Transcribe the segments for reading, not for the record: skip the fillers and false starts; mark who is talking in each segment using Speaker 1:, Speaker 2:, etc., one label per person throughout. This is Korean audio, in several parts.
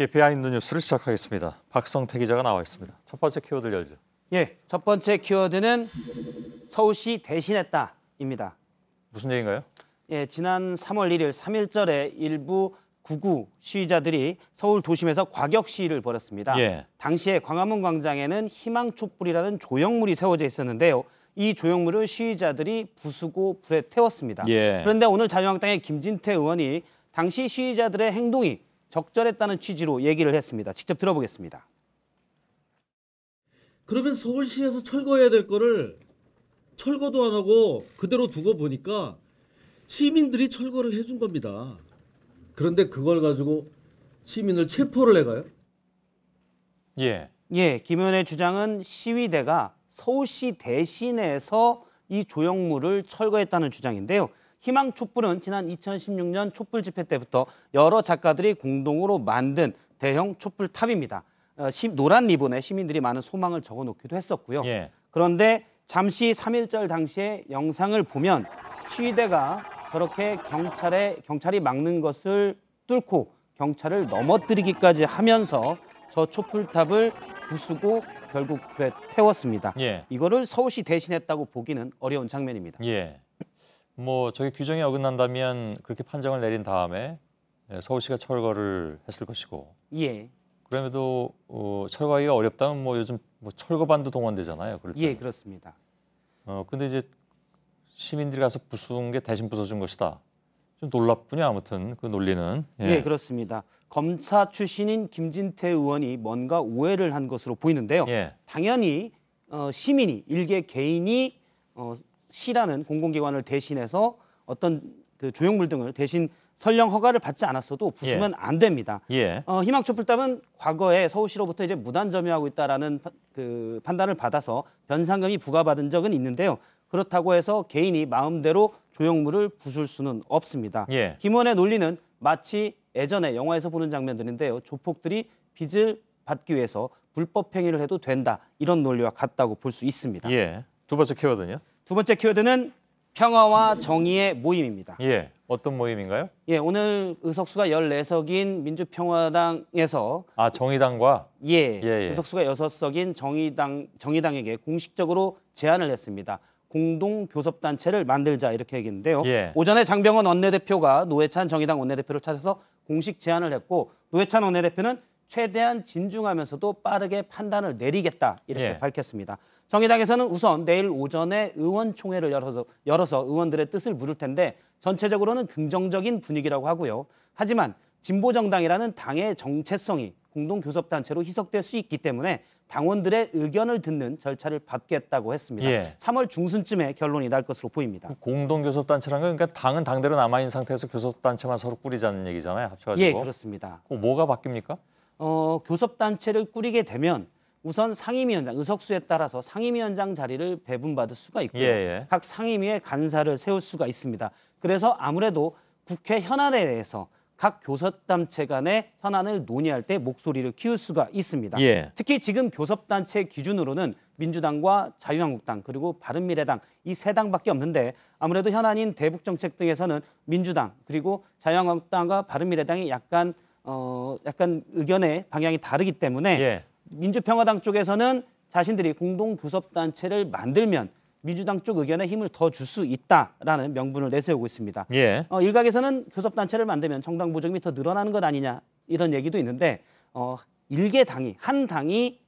Speaker 1: 예, 비하인드 뉴스를 시작하겠습니다. 박성태 기자가 나와 있습니다. 첫 번째 키워드 열죠.
Speaker 2: 예, 첫 번째 키워드는 서울시 대신했다입니다.
Speaker 1: 무슨 얘기인가요?
Speaker 2: 예, 지난 3월 1일 3.1절에 일부 구구 시위자들이 서울 도심에서 과격 시위를 벌였습니다.
Speaker 1: 예.
Speaker 2: 당시에 광화문 광장에는 희망촛불이라는 조형물이 세워져 있었는데요. 이 조형물을 시위자들이 부수고 불에 태웠습니다.
Speaker 1: 예.
Speaker 2: 그런데 오늘 자유한국당의 김진태 의원이 당시 시위자들의 행동이 적절했다는 취지로 얘기를 했습니다. 직접 들어보겠습니다.
Speaker 3: 그러면 서울시에서 철거해야 될 거를 철거도 안 하고 그대로 두고 보니까 시민들이 철거를 해준 겁니다. 그런데 그걸 가지고 시민을 체포를 해가요?
Speaker 1: 예.
Speaker 2: 예, 김 의원의 주장은 시위대가 서울시 대신해서 이 조형물을 철거했다는 주장인데요. 희망촛불은 지난 2016년 촛불 집회 때부터 여러 작가들이 공동으로 만든 대형 촛불탑입니다. 노란 리본에 시민들이 많은 소망을 적어놓기도 했었고요.
Speaker 1: 예.
Speaker 2: 그런데 잠시 3.1절 당시의 영상을 보면 시위대가 저렇게 경찰이 막는 것을 뚫고 경찰을 넘어뜨리기까지 하면서 저 촛불탑을 부수고 결국 불에 태웠습니다.
Speaker 1: 예.
Speaker 2: 이거를 서울시 대신했다고 보기는 어려운 장면입니다.
Speaker 1: 예. 뭐 저기 규정에 어긋난다면 그렇게 판정을 내린 다음에 서울시가 철거를 했을 것이고.
Speaker 2: 예.
Speaker 1: 그럼에도 철거하기가 어렵다면 뭐 요즘 뭐 철거반도 동원되잖아요. 그럴
Speaker 2: 예,
Speaker 1: 때는.
Speaker 2: 그렇습니다.
Speaker 1: 근데 이제 시민들이 가서 부수는 게 대신 부숴준 것이다. 좀 놀랍군요. 아무튼 그 논리는.
Speaker 2: 예, 그렇습니다. 검사 출신인 김진태 의원이 뭔가 오해를 한 것으로 보이는데요.
Speaker 1: 예.
Speaker 2: 당연히 시민이 일개 개인이 시라는 공공기관을 대신해서 어떤 그 조형물 등을 대신 설령 허가를 받지 않았어도 부수면 안 됩니다.
Speaker 1: 예.
Speaker 2: 희망촛불탑은 과거에 서울시로부터 이제 무단 점유하고 있다라는 그 판단을 받아서 변상금이 부과받은 적은 있는데요. 그렇다고 해서 개인이 마음대로 조형물을 부술 수는 없습니다.
Speaker 1: 예.
Speaker 2: 김 의원의 논리는 마치 예전에 영화에서 보는 장면들인데요. 조폭들이 빚을 받기 위해서 불법 행위를 해도 된다. 이런 논리와 같다고 볼 수 있습니다.
Speaker 1: 예. 두 번째 키워드는요?
Speaker 2: 두 번째 키워드는 평화와 정의의 모임입니다.
Speaker 1: 예. 어떤 모임인가요?
Speaker 2: 예, 오늘 의석수가 14석인 민주평화당에서
Speaker 1: 정의당과
Speaker 2: 예.
Speaker 1: 의석수가
Speaker 2: 6석인 정의당에게 공식적으로 제안을 했습니다. 공동교섭단체를 만들자 이렇게 얘기했는데요.
Speaker 1: 예.
Speaker 2: 오전에 장병원 원내대표가 노회찬 정의당 원내대표를 찾아서 공식 제안을 했고 노회찬 원내대표는 최대한 진중하면서도 빠르게 판단을 내리겠다 이렇게 밝혔습니다. 정의당에서는 우선 내일 오전에 의원총회를 열어서 의원들의 뜻을 물을 텐데 전체적으로는 긍정적인 분위기라고 하고요. 하지만 진보정당이라는 당의 정체성이 공동교섭단체로 희석될 수 있기 때문에 당원들의 의견을 듣는 절차를 밟겠다고 했습니다. 3월 중순쯤에 결론이 날 것으로 보입니다.
Speaker 1: 공동교섭단체라는 건 그러니까 당은 당대로 남아있는 상태에서 교섭단체만 서로 꾸리자는 얘기잖아요. 합쳐가지고.
Speaker 2: 예, 그렇습니다.
Speaker 1: 뭐가 바뀝니까?
Speaker 2: 교섭단체를 꾸리게 되면 우선 상임위원장, 의석수에 따라서 상임위원장 자리를 배분받을 수가 있고요. 각 상임위에 간사를 세울 수가 있습니다. 그래서 아무래도 국회 현안에 대해서 각 교섭단체 간의 현안을 논의할 때 목소리를 키울 수가 있습니다. 특히 지금 교섭단체 기준으로는 민주당과 자유한국당 그리고 바른미래당 이 세 당밖에 없는데 아무래도 현안인 대북정책 등에서는 민주당 그리고 자유한국당과 바른미래당이 약간 의견의 방향이 다르기 때문에 민주평화당 쪽에서는 자신들이 공동교섭단체를 만들면 민주당 쪽 의견에 힘을 더 줄 수 있다라는 명분을 내세우고 있습니다. 일각에서는 교섭단체를 만들면 정당 보조금이 더 늘어나는 것 아니냐 이런 얘기도 있는데 일개 당이 한 당이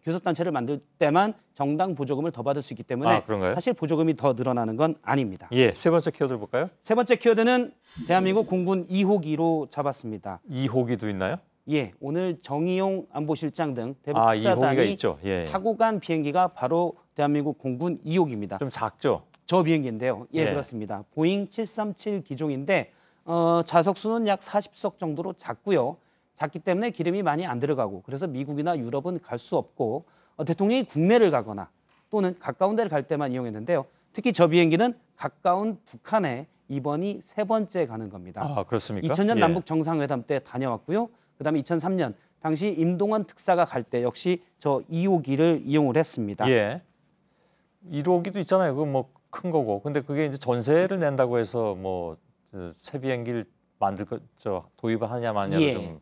Speaker 2: 교섭단체를 만들 때만 정당 보조금을 더 받을 수 있기 때문에 사실 보조금이 더 늘어나는 건 아닙니다.
Speaker 1: 세 번째 키워드 볼까요?
Speaker 2: 세 번째 키워드는 대한민국 공군 2호기로 잡았습니다.
Speaker 1: 2호기도 있나요?
Speaker 2: 예, 오늘 정의용 안보실장 등 대북
Speaker 1: 2호기가
Speaker 2: 특사단이
Speaker 1: 있죠.
Speaker 2: 타고 간 비행기가 바로 대한민국 공군 2호기입니다.
Speaker 1: 좀 작죠?
Speaker 2: 저 비행기인데요. 그렇습니다. 보잉 737 기종인데 좌석수는 약 40석 정도로 작고요. 작기 때문에 기름이 많이 안 들어가고 그래서 미국이나 유럽은 갈 수 없고 대통령이 국내를 가거나 또는 가까운 데를 갈 때만 이용했는데요. 특히 저 비행기는 가까운 북한에 이번이 세 번째 가는 겁니다.
Speaker 1: 그렇습니까?
Speaker 2: 2000년 남북 정상회담 때 다녀왔고요. 그다음에 2003년 당시 임동원 특사가 갈 때 역시 저 2호기를 이용을 했습니다.
Speaker 1: 1호기도 있잖아요. 그거 뭐 큰 거고. 근데 그게 이제 전세를 낸다고 해서 뭐 새 비행기를 도입을 하냐 마냐로 좀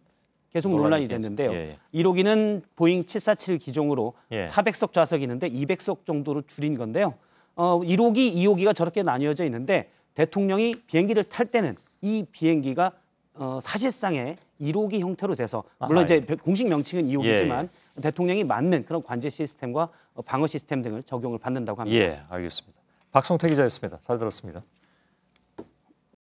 Speaker 2: 계속
Speaker 1: 논란이
Speaker 2: 논란이
Speaker 1: 있겠죠.
Speaker 2: 됐는데요.
Speaker 1: 예, 예.
Speaker 2: 1호기는 보잉 747 기종으로
Speaker 1: 예.
Speaker 2: 400석 좌석이 있는데 200석 정도로 줄인 건데요. 1호기, 2호기가 저렇게 나뉘어져 있는데 대통령이 비행기를 탈 때는 이 비행기가 사실상의 1호기 형태로 돼서 물론
Speaker 1: 아하,
Speaker 2: 이제 공식 명칭은 2호기지만
Speaker 1: 예,
Speaker 2: 대통령이 맞는 그런 관제 시스템과 방어 시스템 등을 적용을 받는다고 합니다.
Speaker 1: 예, 알겠습니다. 박성태 기자였습니다. 잘 들었습니다.